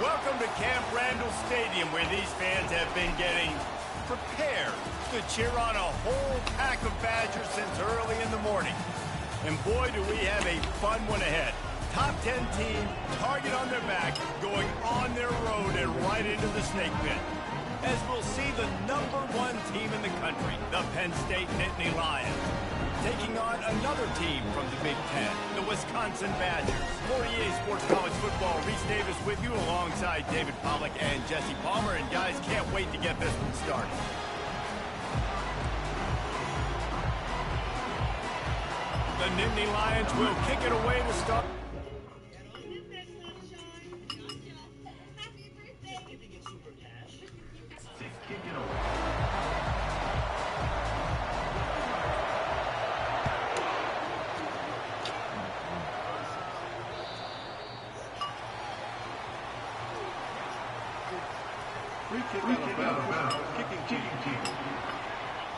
Welcome to Camp Randall Stadium, where these fans have been getting prepared to cheer on a whole pack of Badgers since early in the morning. And boy, do we have a fun one ahead. Top 10 team, target on their back, going on their road and right into the snake pit. As we'll see the #1 team in the country, the Penn State Nittany Lions, taking on another team from the Big Ten, the Wisconsin Badgers. 48 Sports College Football, Reese Davis with you alongside David Pollack and Jesse Palmer. And guys, can't wait to get this one started. The Nittany Lions will kick it away to start.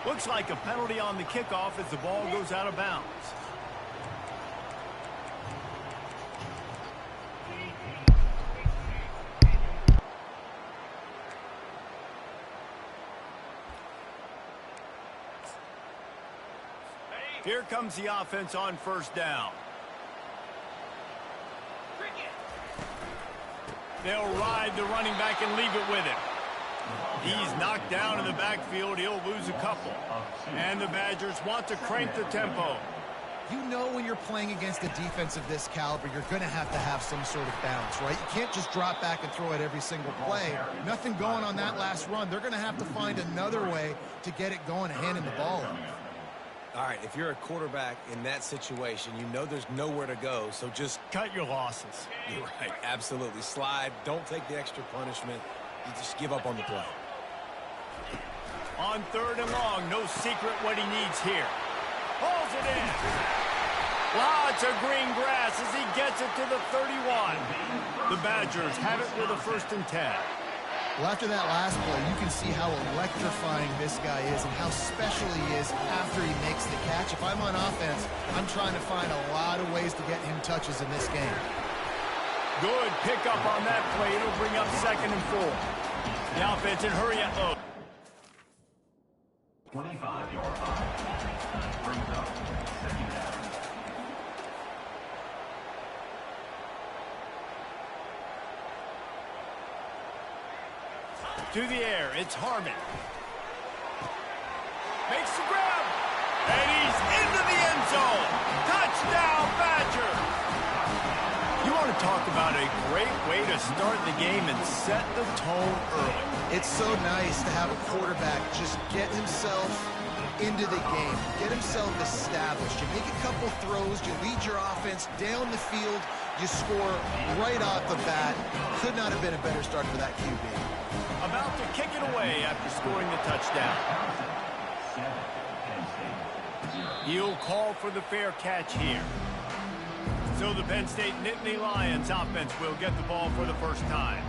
Looks like a penalty on the kickoff as the ball goes out of bounds. Here comes the offense on first down. They'll ride the running back and leave it with him. He's knocked down in the backfield. He'll lose a couple. And the Badgers want to crank the tempo. You know when you're playing against a defense of this caliber, you're going to have some sort of balance, right? You can't just drop back and throw it every single play. Nothing going on that last run. They're going to have to find another way to get it going and handing the ball off. All right, if you're a quarterback in that situation, you know there's nowhere to go, so just cut your losses. You're right, absolutely. Slide, don't take the extra punishment. You just give up on the play. On 3rd and long, no secret what he needs here. Pulls it in. Lots of green grass as he gets it to the 31. The Badgers have it with a 1st and 10. Well, after that last play, you can see how electrifying this guy is and how special he is after he makes the catch. If I'm on offense, I'm trying to find a lot of ways to get him touches in this game. Good pickup on that play. It'll bring up 2nd and 4. The offense in hurry up mode. 25-yard line. Brings up 2nd down. To the air, it's Harmon. Makes the grab. And he's into the end zone. Touchdown, Badgers. You want to talk about a great way to start the game and set the tone early. It's so nice to have a quarterback just get himself into the game, get himself established. You make a couple throws, you lead your offense down the field, you score right off the bat. Could not have been a better start for that QB. About to kick it away after scoring the touchdown. He'll call for the fair catch here. So the Penn State Nittany Lions offense will get the ball for the first time.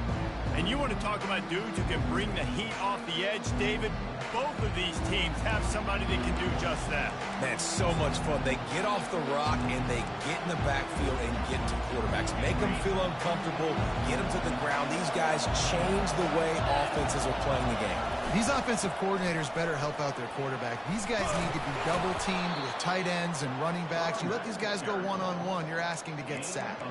And you want to talk about dudes who can bring the heat off the edge, David? Both of these teams have somebody that can do just that. Man, so much fun. They get off the rock and they get in the backfield and get to quarterbacks. Make them feel uncomfortable, get them to the ground. These guys change the way offenses are playing the game. These offensive coordinators better help out their quarterback. These guys need to be double-teamed with tight ends and running backs. You let these guys go one-on-one, you're asking to get sacked.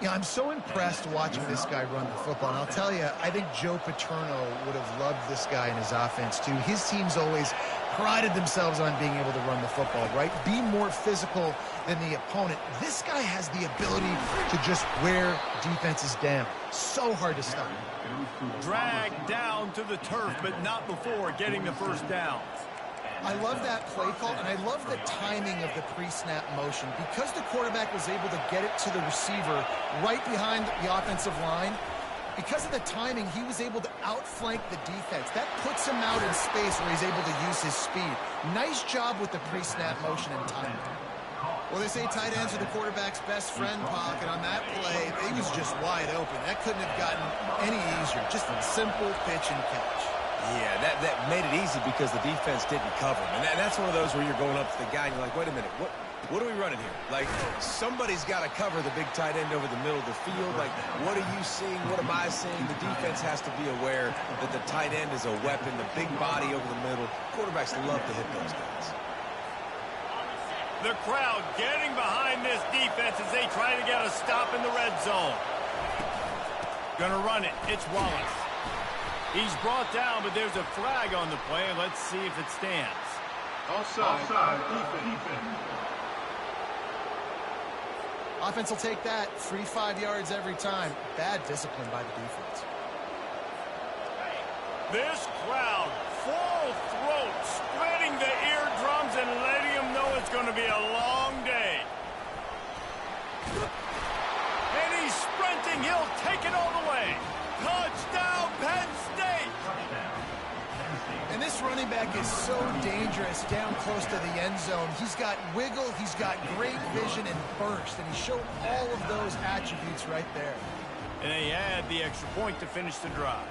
Yeah, I'm so impressed watching this guy run the football. And I'll tell you, I think Joe Paterno would have loved this guy in his offense, too. His teams always prided themselves on being able to run the football, right? Be more physical than the opponent. This guy has the ability to just wear defenses down. So hard to stop. Dragged down to the turf, but not before getting the 1st down. I love that play call, and I love the timing of the pre-snap motion. Because the quarterback was able to get it to the receiver right behind the offensive line, because of the timing, he was able to outflank the defense. That puts him out in space where he's able to use his speed. Nice job with the pre-snap motion and timing. Well, they say tight ends are the quarterback's best friend, Pock, and on that play, he was just wide open. That couldn't have gotten any easier. Just a simple pitch and catch. Yeah, that made it easy because the defense didn't cover him. And that's one of those where you're going up to the guy and you're like, wait a minute, What are we running here? Like, somebody's got to cover the big tight end over the middle of the field. Like, what are you seeing? What am I seeing? The defense has to be aware that the tight end is a weapon, the big body over the middle. Quarterbacks love to hit those guys. The crowd getting behind this defense as they try to get a stop in the red zone. Gonna run it. It's Wallace. He's brought down, but there's a flag on the play. Let's see if it stands. Offside. Defense. Offense will take that. Free 5 yards every time. Bad discipline by the defense. This crowd, full throat, spreading the eardrums and letting them know it's going to be a long day. And he's sprinting. He'll take it all the way. Touchdown, Penn State! And this running back is so dangerous down close to the end zone. He's got wiggle, he's got great vision and burst, and he showed all of those attributes right there. And they had the extra point to finish the drive.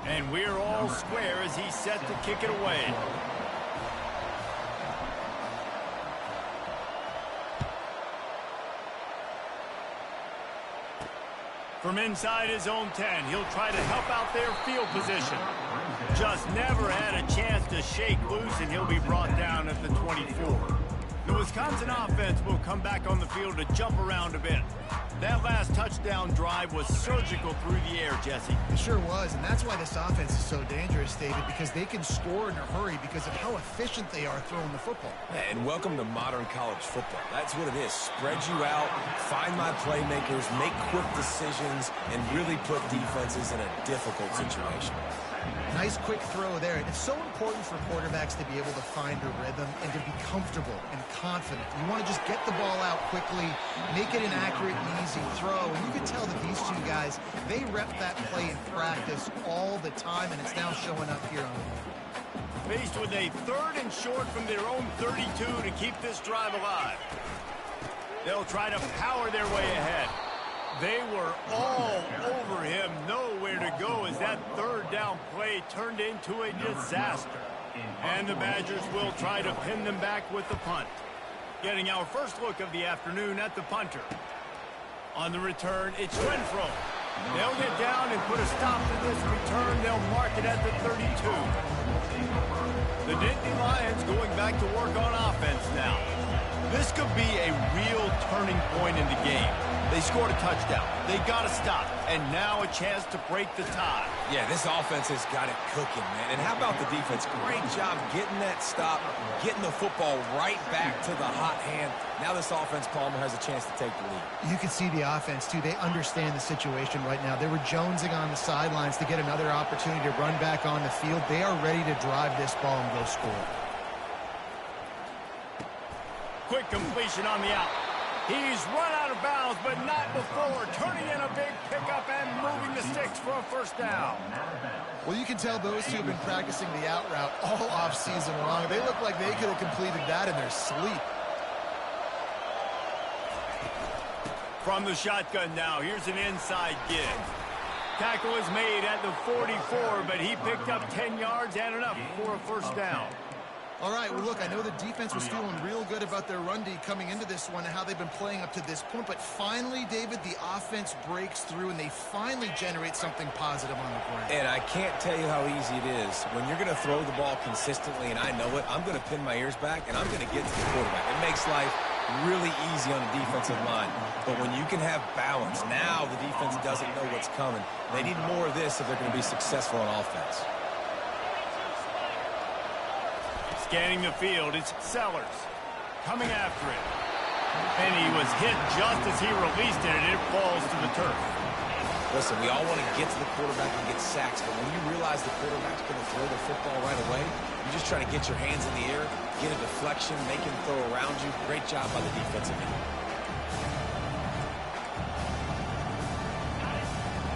And we're all square as he's set to kick it away. From inside his own 10, he'll try to help out their field position. Just never had a chance to shake loose, and he'll be brought down at the 24. The Wisconsin offense will come back on the field to jump around a bit. That last touchdown drive was surgical through the air, Jesse. It sure was, and that's why this offense is so dangerous, David, because they can score in a hurry because of how efficient they are throwing the football. And welcome to modern college football. That's what it is. Spread you out, find my playmakers, make quick decisions, and really put defenses in a difficult situation. Nice quick throw there. It's so important for quarterbacks to be able to find a rhythm and to be comfortable and confident. You want to just get the ball out quickly, make it an accurate and easy throw. And you can tell that these two guys, they rep that play in practice all the time, and it's now showing up here on the Faced with a 3rd and short from their own 32 to keep this drive alive. They'll try to power their way ahead. They were all over him, nowhere to go as that 3rd down play turned into a disaster. And the Badgers will try to pin them back with the punt. Getting our first look of the afternoon at the punter. On the return, it's Renfro. They'll get down and put a stop to this return. They'll mark it at the 32. The Nittany Lions going back to work on offense now. This could be a real turning point in the game. They scored a touchdown. They got to stop. And now a chance to break the tie. Yeah, this offense has got it cooking, man. And how about the defense? Great job getting that stop, getting the football right back to the hot hand. Now this offense, Palmer, has a chance to take the lead. You can see the offense, too. They understand the situation right now. They were jonesing on the sidelines to get another opportunity to run back on the field. They are ready to drive this ball and go score. Quick completion on the out. He's run out of bounds, but not before turning in a big pickup and moving the sticks for a 1st down. Well, you can tell those two have been practicing the out route all off-season long. They look like they could have completed that in their sleep. From the shotgun now, here's an inside give. Tackle is made at the 44, but he picked up 10 yards and enough for a 1st down. All right, well, look, I know the defense was feeling real good about their run D coming into this one and how they've been playing up to this point, but finally, David, the offense breaks through and they finally generate something positive on the ground. And I can't tell you how easy it is. When you're going to throw the ball consistently, and I know it, I'm going to pin my ears back, and I'm going to get to the quarterback. It makes life really easy on a defensive line. But when you can have balance, now the defense doesn't know what's coming. They need more of this if they're going to be successful on offense. Scanning the field, it's Sellers coming after it. And he was hit just as he released it, and it falls to the turf. Listen, we all want to get to the quarterback and get sacks, but when you realize the quarterback's going to throw the football right away, you just try to get your hands in the air, get a deflection, make him throw around you. Great job by the defensive end.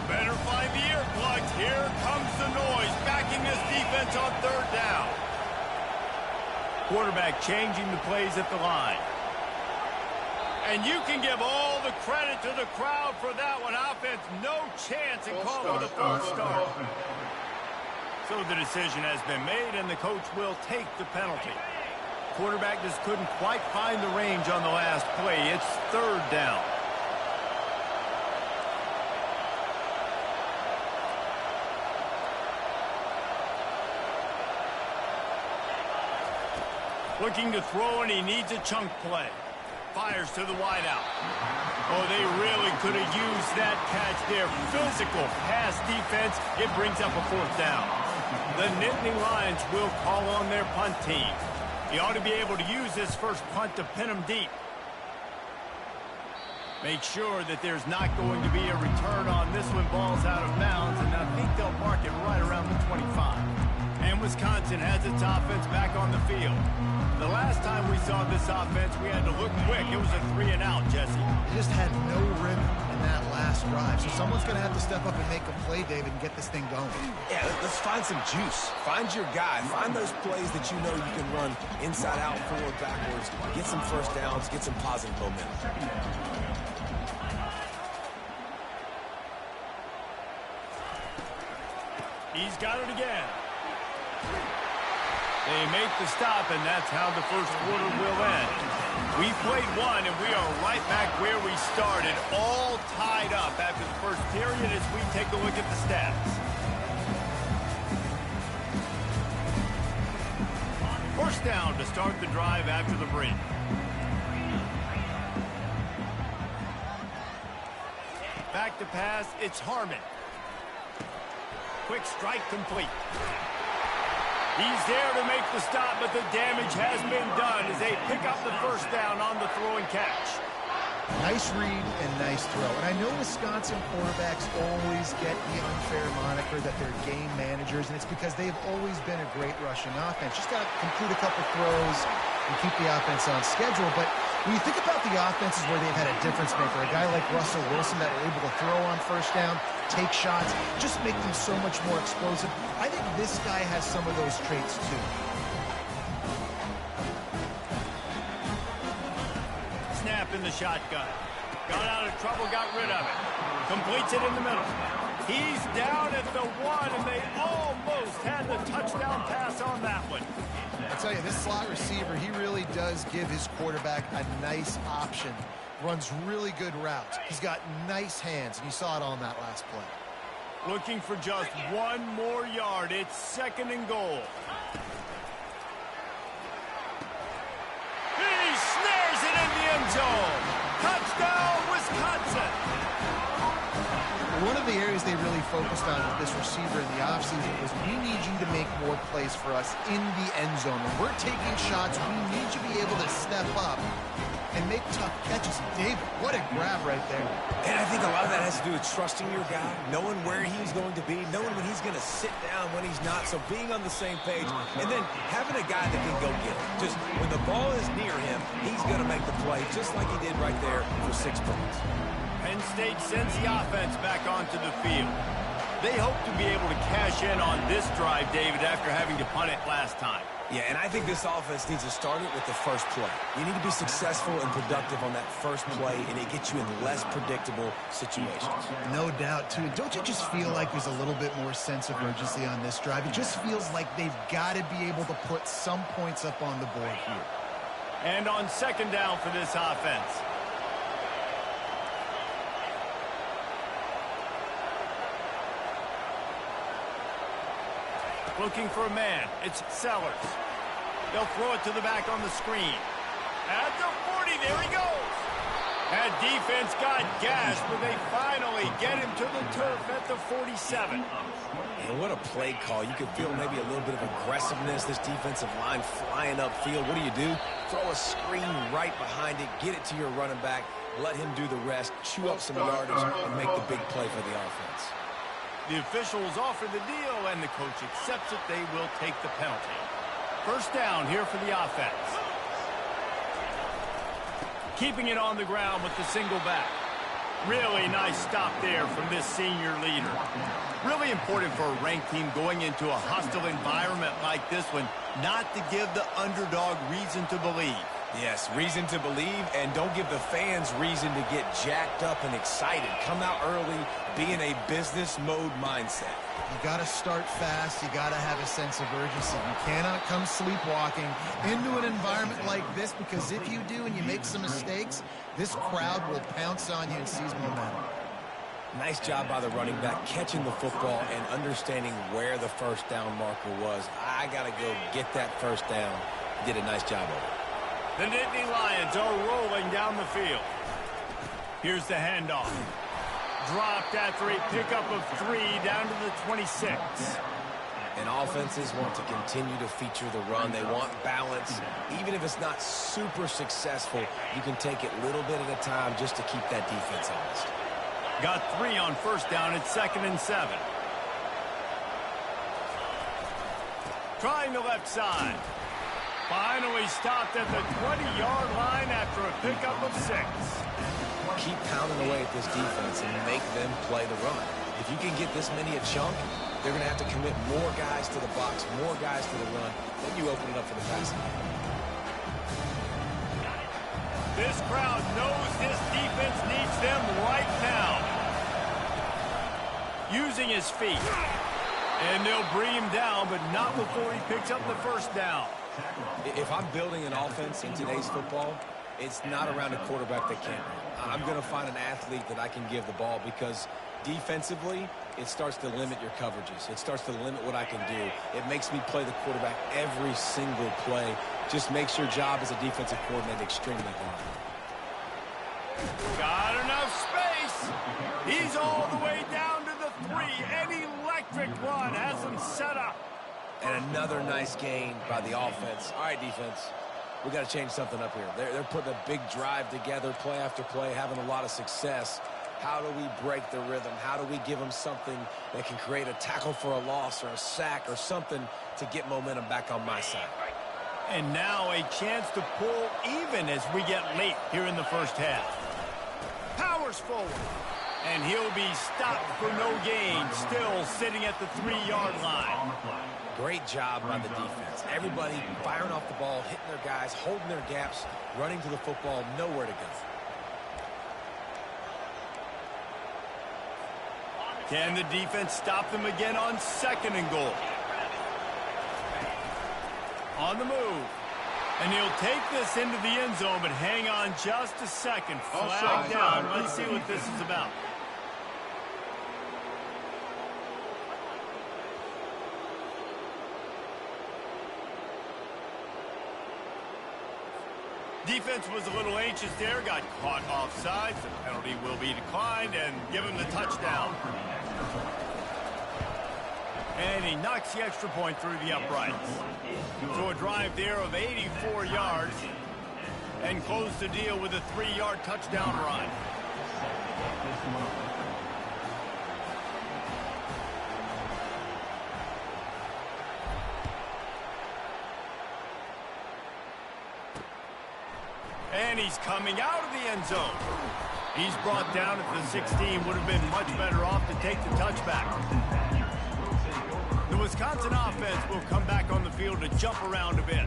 Better find the earplugs. Here comes the noise, backing this defense on third down. Quarterback changing the plays at the line. And you can give all the credit to the crowd for that one. Offense, no chance in calling the false start. So the decision has been made, and the coach will take the penalty. Quarterback just couldn't quite find the range on the last play. It's third down. Looking to throw, and he needs a chunk play. Fires to the wideout. Oh, they really could have used that catch there. Physical pass defense. It brings up a fourth down. The Nittany Lions will call on their punt team. He ought to be able to use this first punt to pin him deep. Make sure that there's not going to be a return on this one. Ball's out of bounds, and I think they'll mark it right around the 25. And Wisconsin has its offense back on the field. The last time we saw this offense, we had to look quick. It was a 3-and-out, Jesse. They just had no rhythm in that last drive. So someone's going to have to step up and make a play, David, and get this thing going. Yeah, let's find some juice. Find your guy. Find those plays that you know you can run inside out, forward, backwards. Get some first downs. Get some positive momentum. He's got it again. They make the stop, and that's how the first quarter will end. We played one, and we are right back where we started, all tied up after the first period as we take a look at the stats. First down to start the drive after the break. Back to pass, it's Harmon. Quick strike complete. He's there to make the stop, but the damage has been done as they pick up the first down on the throw and catch. Nice read and nice throw. And I know Wisconsin quarterbacks always get the unfair moniker that they're game managers, and it's because they've always been a great rushing offense. Just got to complete a couple throws and keep the offense on schedule. But when you think about the offenses where they've had a difference maker, a guy like Russell Wilson that are able to throw on first down, take shots, just make them so much more explosive. I think this guy has some of those traits too. Snap in the shotgun. Got out of trouble, got rid of it. Completes it in the middle. He's down at the 1, and they almost had the touchdown pass on that one. I tell you, this slot receiver, he really does give his quarterback a nice option. Runs really good routes. He's got nice hands, and you saw it on that last play. Looking for just one more yard. It's second and goal. He snares it in the end zone. Touchdown, Wisconsin. One of the areas they really focused on with this receiver in the offseason was we need you to make more plays for us in the end zone. When we're taking shots, we need you to be able to step up and make tough catches. David, what a grab right there. And I think a lot of that has to do with trusting your guy, knowing where he's going to be, knowing when he's going to sit down, when he's not, so being on the same page, and then having a guy that can go get it. Just when the ball is near him, he's going to make the play, just like he did right there for 6 points. Penn State sends the offense back onto the field. They hope to be able to cash in on this drive, David, after having to punt it last time. Yeah, and I think this offense needs to start it with the first play. You need to be successful and productive on that first play, and it gets you in less predictable situations. No doubt, too. Don't you just feel like there's a little bit more sense of urgency on this drive? It just feels like they've got to be able to put some points up on the board here. And on second down for this offense. Looking for a man. It's Sellers. They'll throw it to the back on the screen. At the 40, there he goes. That defense got gashed, but they finally get him to the turf at the 47. And what a play call. You could feel maybe a little bit of aggressiveness, this defensive line flying upfield. What do? Throw a screen right behind it, get it to your running back, let him do the rest, chew up some yardage, and make the big play for the offense. The officials offer the deal, and the coach accepts it. They will take the penalty. First down here for the offense. Keeping it on the ground with the single back. Really nice stop there from this senior leader. Really important for a ranked team going into a hostile environment like this one, not to give the underdog reason to believe. Yes, reason to believe, and don't give the fans reason to get jacked up and excited. Come out early, be in a business mode mindset. You got to start fast. You got to have a sense of urgency. You cannot come sleepwalking into an environment like this, because if you do and you make some mistakes, this crowd will pounce on you and seize momentum. Nice job by the running back catching the football and understanding where the first down marker was. I got to go get that first down. Did a nice job of it. The Nittany Lions are rolling down the field. Here's the handoff. Dropped after a pickup of 3 down to the 26. And offenses want to continue to feature the run. They want balance. Even if it's not super successful, you can take it little bit at a time just to keep that defense honest. Got 3 on first down at 2nd and 7. Trying the left side. Finally stopped at the 20-yard line after a pickup of 6. Keep pounding away at this defense and make them play the run. If you can get this many a chunk, they're going to have to commit more guys to the box, more guys to the run. Then you open it up for the passing game. This crowd knows this defense needs them right now. Using his feet. And they'll bring him down, but not before he picks up the first down. If I'm building an offense in today's football, it's not around a quarterback that can't run. I'm going to find an athlete that I can give the ball, because defensively, it starts to limit your coverages. It starts to limit what I can do. It makes me play the quarterback every single play. Just makes your job as a defensive coordinator extremely hard. Got enough space. He's all the way down to the 3. An electric run has him set up. And another nice gain by the offense. All right, defense, we got to change something up here. They're putting a big drive together, play after play, having a lot of success. How do we break the rhythm? How do we give them something that can create a tackle for a loss or a sack or something to get momentum back on my side? And now a chance to pull even as we get late here in the first half. Powers forward. And he'll be stopped for no gain, still sitting at the 3-yard line. Great job by the defense. Everybody firing off the ball, hitting their guys, holding their gaps, running to the football, nowhere to go. Can the defense stop them again on 2nd and goal? On the move. And he'll take this into the end zone, but hang on just a second. Flag down. Let's see what this is about. Defense was a little anxious there, got caught offsides. The penalty will be declined and give him the touchdown. And he knocks the extra point through the uprights. So a drive there of 84 yards and close the deal with a 3-yard touchdown run. And he's coming out of the end zone. He's brought down at the 16. Would have been much better off to take the touchback. The The Wisconsin offense will come back on the field to jump around a bit.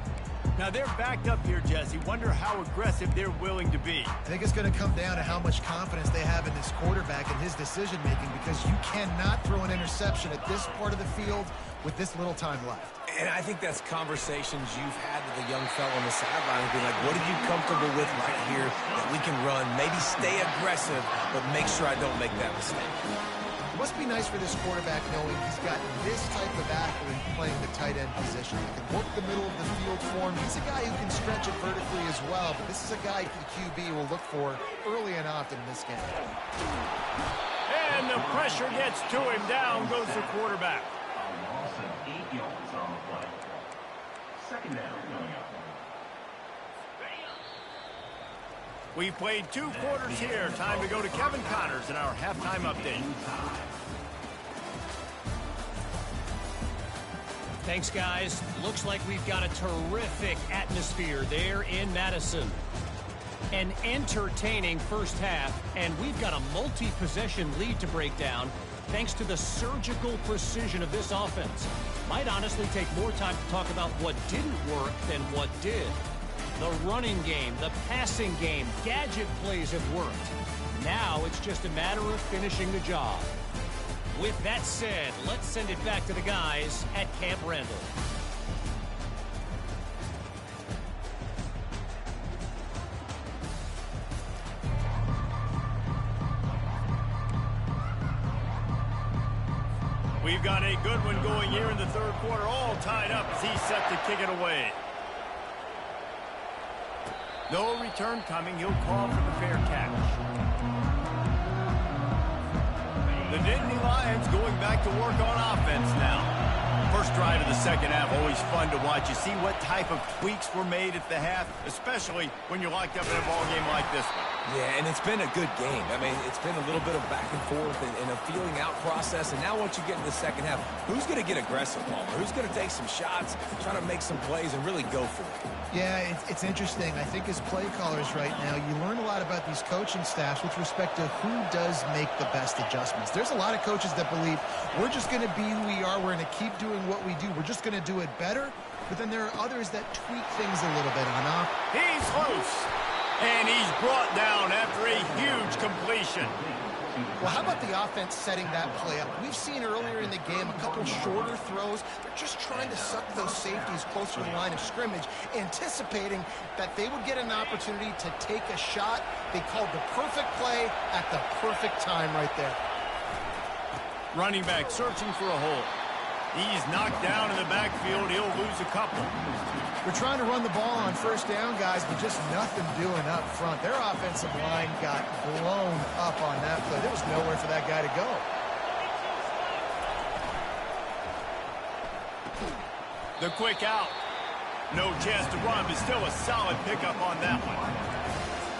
Now they're backed up here, Jesse. Wonder how aggressive they're willing to be. I think it's going to come down to how much confidence they have in this quarterback and his decision-making, because you cannot throw an interception at this part of the field with this little time left. And I think that's conversations you've had with a young fellow on the sideline and be like, what are you comfortable with right here that we can run? Maybe stay aggressive, but make sure I don't make that mistake. It must be nice for this quarterback knowing he's got this type of athlete playing the tight end position. He can work the middle of the field for him. He's a guy who can stretch it vertically as well, but this is a guy the QB will look for early and often in this game. And the pressure gets to him. Down goes the quarterback. A loss of 8 yards on the play. Second down coming up. We've played 2 quarters here. Time to go to Kevin Connors in our halftime update. Thanks, guys. Looks like we've got a terrific atmosphere there in Madison. An entertaining first half, and we've got a multi-possession lead to break down thanks to the surgical precision of this offense. Might honestly take more time to talk about what didn't work than what did. The running game, the passing game, gadget plays have worked. Now it's just a matter of finishing the job. With that said, let's send it back to the guys at Camp Randall. We've got a good one going here in the third quarter, all tied up as he's set to kick it away. No return coming. He'll call for the fair catch. The Nittany Lions going back to work on offense now. First drive of the second half, always fun to watch. You see what type of tweaks were made at the half, especially when you're locked up in a ball game like this one. Yeah, and it's been a good game. I mean, it's been a little bit of back and forth and a feeling out process. And now once you get in the second half, who's going to get aggressive, Palmer? Who's going to take some shots, try to make some plays, and really go for it? Yeah, it's interesting. I think as play callers right now, you learn a lot about these coaching staffs with respect to who does make the best adjustments. There's a lot of coaches that believe we're just going to be who we are. We're going to keep doing what we do. We're just going to do it better. But then there are others that tweak things a little bit on off. He's loose. And he's brought down after a huge completion. Well, how about the offense setting that play up? We've seen earlier in the game a couple shorter throws. They're just trying to suck those safeties closer to the line of scrimmage, anticipating that they would get an opportunity to take a shot. They called the perfect play at the perfect time right there. Running back searching for a hole. He's knocked down in the backfield. He'll lose a couple. We're trying to run the ball on first down, guys, but just nothing doing up front. Their offensive line got blown up on that play. There was nowhere for that guy to go. The quick out. No chance to run, but still a solid pickup on that one.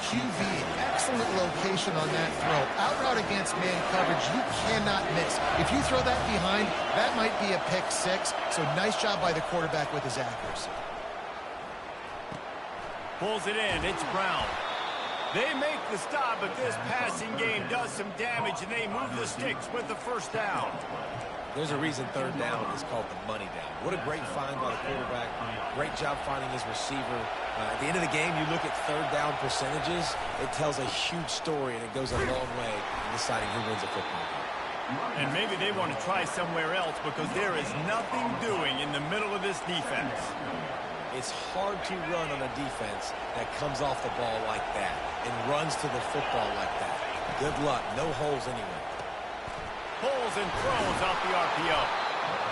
QB, excellent location on that throw. Out route against man coverage, you cannot miss. If you throw that behind, that might be a pick six. So nice job by the quarterback with his accuracy. Pulls it in. It's Brown. They make the stop, but this passing game does some damage, and they move the sticks with the first down. There's a reason third down is called the money down. What a great find by the quarterback. Great job finding his receiver. At the end of the game, you look at third down percentages. It tells a huge story, and it goes a long way in deciding who wins a football game. And maybe they want to try somewhere else because there is nothing doing in the middle of this defense. It's hard to run on a defense that comes off the ball like that and runs to the football like that. Good luck. No holes anywhere. Pulls and throws off the RPO.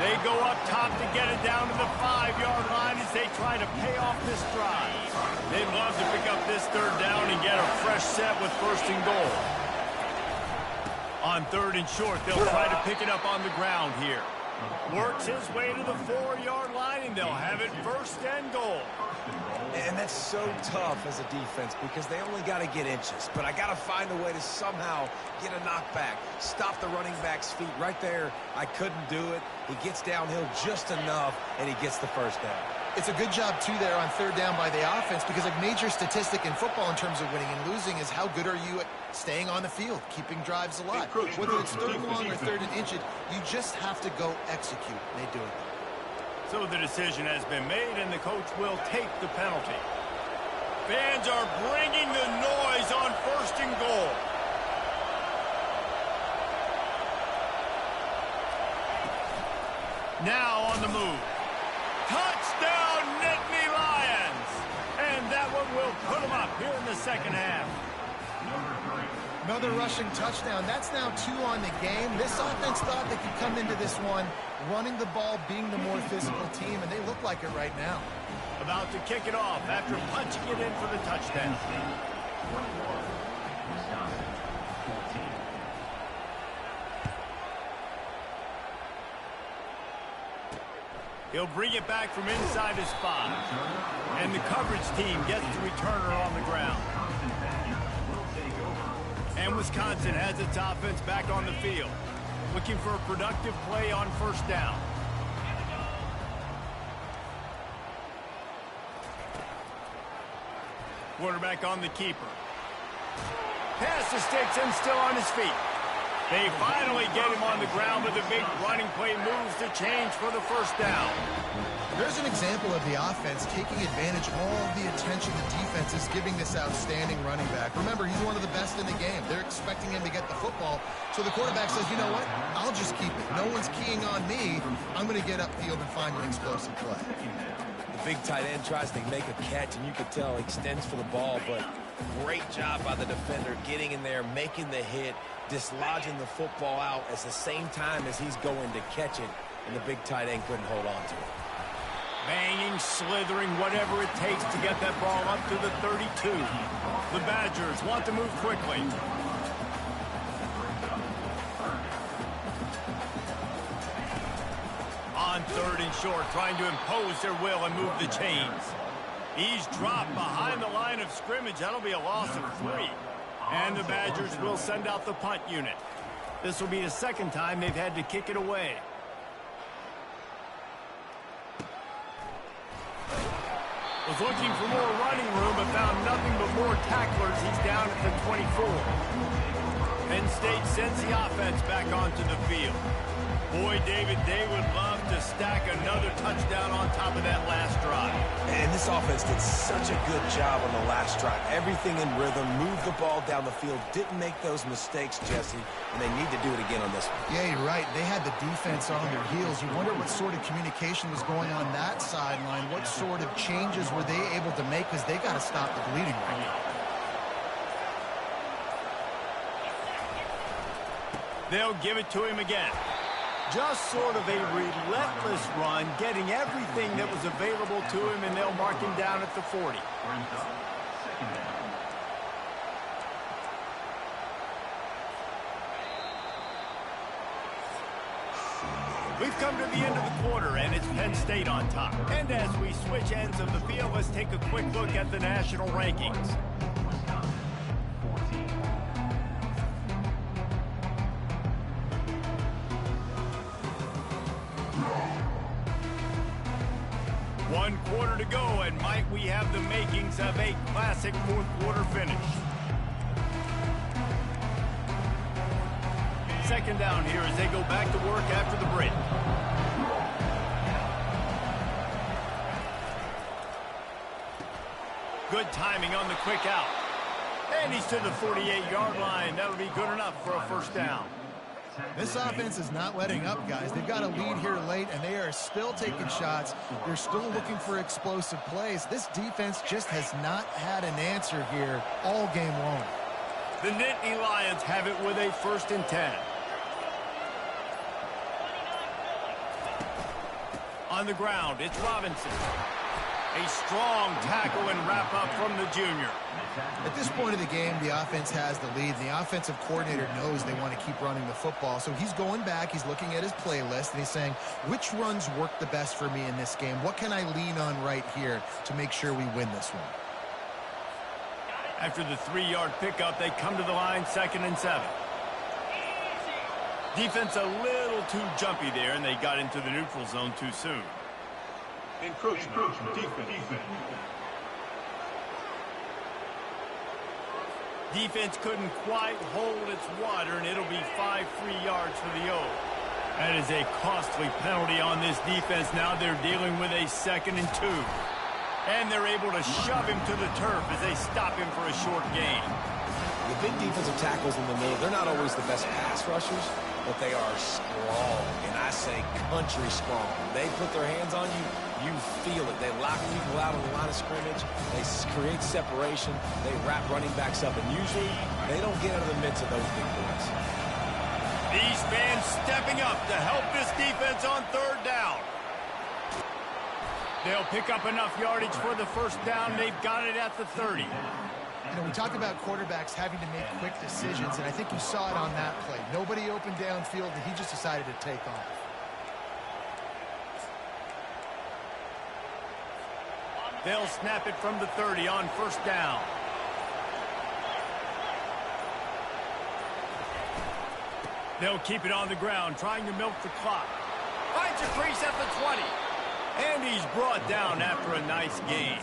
They go up top to get it down to the 5-yard line as they try to pay off this drive. They'd love to pick up this third down and get a fresh set with first and goal. On third and short, they'll try to pick it up on the ground here. Works his way to the 4-yard line, and they'll have it first and goal. And that's so tough as a defense because they only got to get inches. But I got to find a way to somehow get a knockback, stop the running back's feet right there. I couldn't do it. He gets downhill just enough, and he gets the first down. It's a good job, too, there on third down by the offense because a major statistic in football in terms of winning and losing is how good are you at staying on the field, keeping drives alive. Whether it's third and long or third and inches, you just have to go execute. They do it. So the decision has been made, and the coach will take the penalty. Fans are bringing the noise on first and goal. Now on the move. Touchdown, Nittany Lions! And that one will put them up here in the second half. Another rushing touchdown. That's now 2 on the game. This offense thought they could come into this one running the ball, being the more physical team, and they look like it right now. About to kick it off after punching it in for the touchdown. He'll bring it back from inside his 5. And the coverage team gets the returner on the ground. And Wisconsin has its offense back on the field, looking for a productive play on first down. Quarterback on the keeper. Pass to sticks and still on his feet. They finally get him on the ground, but the big running play moves the change for the first down. There's an example of the offense taking advantage of all the attention the defense is giving this outstanding running back. Remember, he's one of the best in the game. They're expecting him to get the football. So the quarterback says, you know what? I'll just keep it. No one's keying on me. I'm going to get upfield and find an explosive play. The big tight end tries to make a catch, and you could tell he extends for the ball, but great job by the defender getting in there, making the hit, dislodging the football out at the same time as he's going to catch it, and the big tight end couldn't hold on to it. Banging, slithering, whatever it takes to get that ball up to the 32. The Badgers want to move quickly. On third and short, trying to impose their will and move the chains. He's dropped behind the line of scrimmage. That'll be a loss of 3. And the Badgers will send out the punt unit. This will be the second time they've had to kick it away. Was looking for more running room, but found nothing but more tacklers. He's down at the 24. Penn State sends the offense back onto the field. Boy, David, they would love to stack another touchdown on top of that last drive. And this offense did such a good job on the last drive. Everything in rhythm, moved the ball down the field, didn't make those mistakes, Jesse, and they need to do it again on this one. Yeah, you're right. They had the defense on their heels. You wonder what sort of communication was going on that sideline. What sort of changes were they able to make because they got to stop the bleeding right now. They'll give it to him again. Just sort of a relentless run, getting everything that was available to him, and they'll mark him down at the 40. We've come to the end of the quarter, and it's Penn State on top. And as we switch ends of the field, let's take a quick look at the national rankings. One quarter to go, and might we have the makings of a classic fourth quarter finish. Second down here as they go back to work after the break. Good timing on the quick out. And he's to the 48-yard line. That'll be good enough for a first down. This offense is not letting up, guys. They've got a lead here late, and they are still taking shots. They're still looking for explosive plays. This defense just has not had an answer here all game long. The Nittany Lions have it with a 1st and 10. On the ground, it's Robinson. A strong tackle and wrap-up from the junior. At this point of the game, the offense has the lead. The offensive coordinator knows they want to keep running the football. So he's going back, he's looking at his playlist, and he's saying, which runs work the best for me in this game? What can I lean on right here to make sure we win this one? After the 3-yard pickup, they come to the line, 2nd and 7. Defense a little too jumpy there, and they got into the neutral zone too soon. Encroachment. Defense. Defense couldn't quite hold its water, and it'll be 5 free yards for the O. That is a costly penalty on this defense. Now they're dealing with a 2nd and 2. And they're able to shove him to the turf as they stop him for a short gain. The big defensive tackles in the middle, they're not always the best pass rushers, but they are strong, and I say country strong. They put their hands on you, you feel it. They lock people out on the line of scrimmage. They create separation. They wrap running backs up, and usually they don't get out of the midst of those big boys. These fans stepping up to help this defense on 3rd down. They'll pick up enough yardage for the 1st down. They've got it at the 30. You know, we talked about quarterbacks having to make quick decisions, and I think you saw it on that play. Nobody opened downfield, and he just decided to take off. They'll snap it from the 30 on 1st down. They'll keep it on the ground, trying to milk the clock. Finds a crease at the 20. And he's brought down after a nice gain.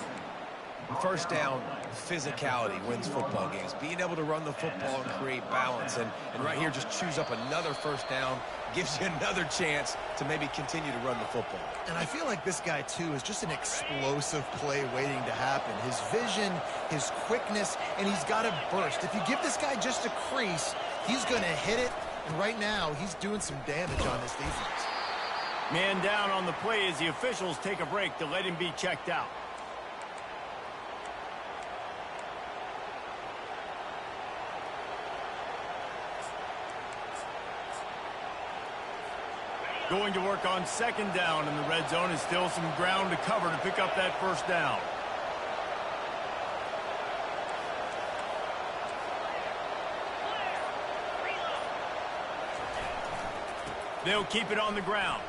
1st down, physicality wins football games. Being able to run the football and create balance. And right here, just choose up another 1st down. Gives you another chance to maybe continue to run the football. And I feel like this guy, too, is just an explosive play waiting to happen. His vision, his quickness, and he's got a burst. If you give this guy just a crease, he's going to hit it. And right now, he's doing some damage on this defense. Man down on the play as the officials take a break to let him be checked out. Going to work on 2nd down in the red zone, and still some ground to cover to pick up that 1st down. They'll keep it on the ground.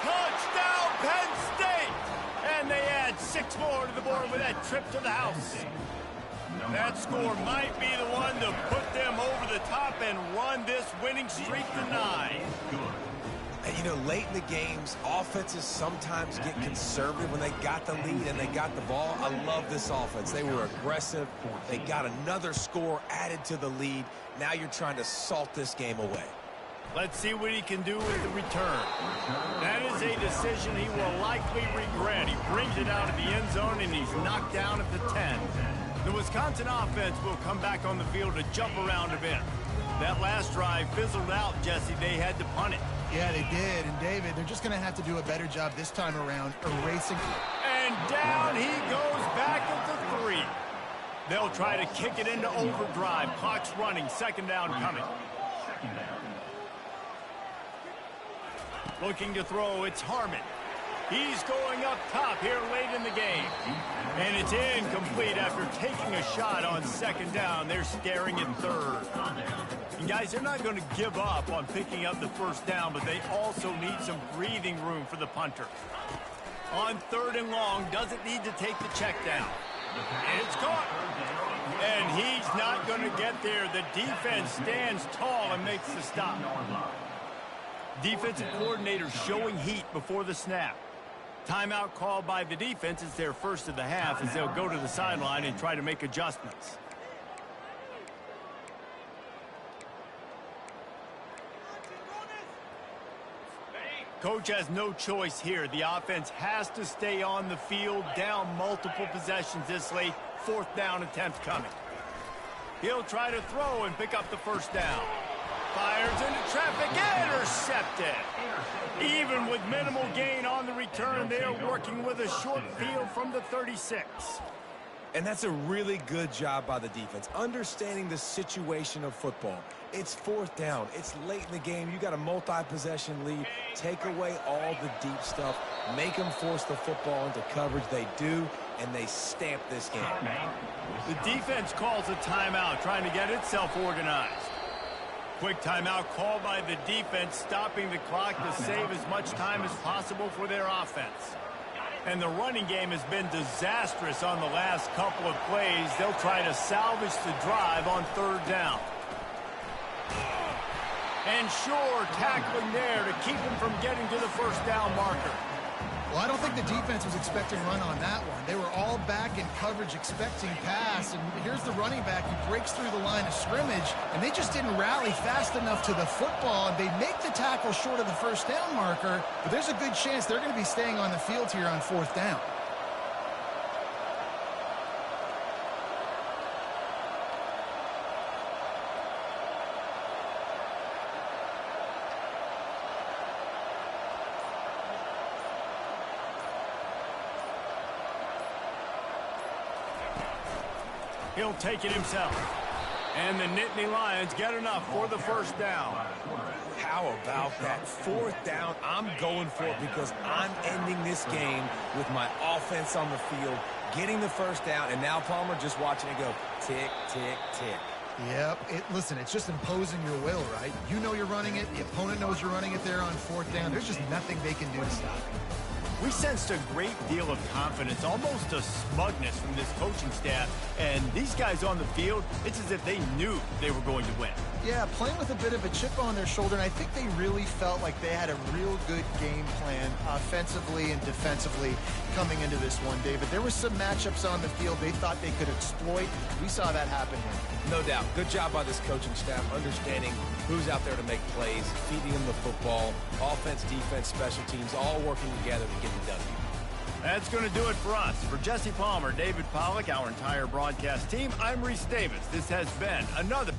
Touchdown, Penn State! And they add 6 more to the board with that trip to the house. That score might be the one to put them over the top and run this winning streak to 9. And, you know, late in the games, offenses sometimes get conservative when they got the lead and they got the ball. I love this offense. They were aggressive. They got another score added to the lead. Now you're trying to salt this game away. Let's see what he can do with the return. That is a decision he will likely regret. He brings it out of the end zone, and he's knocked down at the 10. The Wisconsin offense will come back on the field to jump around a bit. That last drive fizzled out, Jesse. They had to punt it. Yeah, they did. And, David, they're just going to have to do a better job this time around erasing. And down he goes back at the 3. They'll try to kick it into overdrive. Clock's running. 2nd down coming. Looking to throw, it's Harmon. He's going up top here late in the game. And it's incomplete after taking a shot on 2nd down. They're staring at 3rd. And guys, they're not going to give up on picking up the 1st down, but they also need some breathing room for the punter. On 3rd and long, doesn't need to take the check down. It's caught. And he's not going to get there. The defense stands tall and makes the stop. Defensive coordinator showing heat before the snap. Timeout called by the defense. It's their first of the half as they'll go to the sideline and try to make adjustments. Coach has no choice here. The offense has to stay on the field, down multiple possessions this late. 4th down attempt coming. He'll try to throw and pick up the 1st down. Fires into traffic, intercepted. Even with minimal gain on the return, they are working with a short field from the 36. And that's a really good job by the defense, understanding the situation of football. It's fourth down. It's late in the game. You got a multi-possession lead. Take away all the deep stuff. Make them force the football into coverage. They do, and they stamp this game. The defense calls a timeout, trying to get itself organized. Quick timeout called by the defense, stopping the clock to save as much time as possible for their offense. And the running game has been disastrous on the last couple of plays. They'll try to salvage the drive on third down. And sure, tackling there to keep him from getting to the first down marker. Well, I don't think the defense was expecting run on that one. They were all back in coverage expecting pass, and here's the running back who breaks through the line of scrimmage, and they just didn't rally fast enough to the football, and they make the tackle short of the first down marker, but there's a good chance they're going to be staying on the field here on fourth down. He'll take it himself. And the Nittany Lions get enough for the first down. How about that? Fourth down, I'm going for it because I'm ending this game with my offense on the field, getting the first down, and now Palmer just watching it go tick, tick, tick. Yep. Listen, it's just imposing your will, right? You know you're running it. The opponent knows you're running it there on fourth down. There's just nothing they can do to stop it. We sensed a great deal of confidence, almost a smugness from this coaching staff. And these guys on the field, it's as if they knew they were going to win. Yeah, playing with a bit of a chip on their shoulder, and I think they really felt like they had a real good game plan offensively and defensively coming into this one, David. There were some matchups on the field they thought they could exploit. We saw that happen here. No doubt. Good job by this coaching staff, understanding who's out there to make plays, feeding them the football, offense, defense, special teams, all working together to get the W. That's going to do it for us. For Jesse Palmer, David Pollack, our entire broadcast team, I'm Reese Davis. This has been another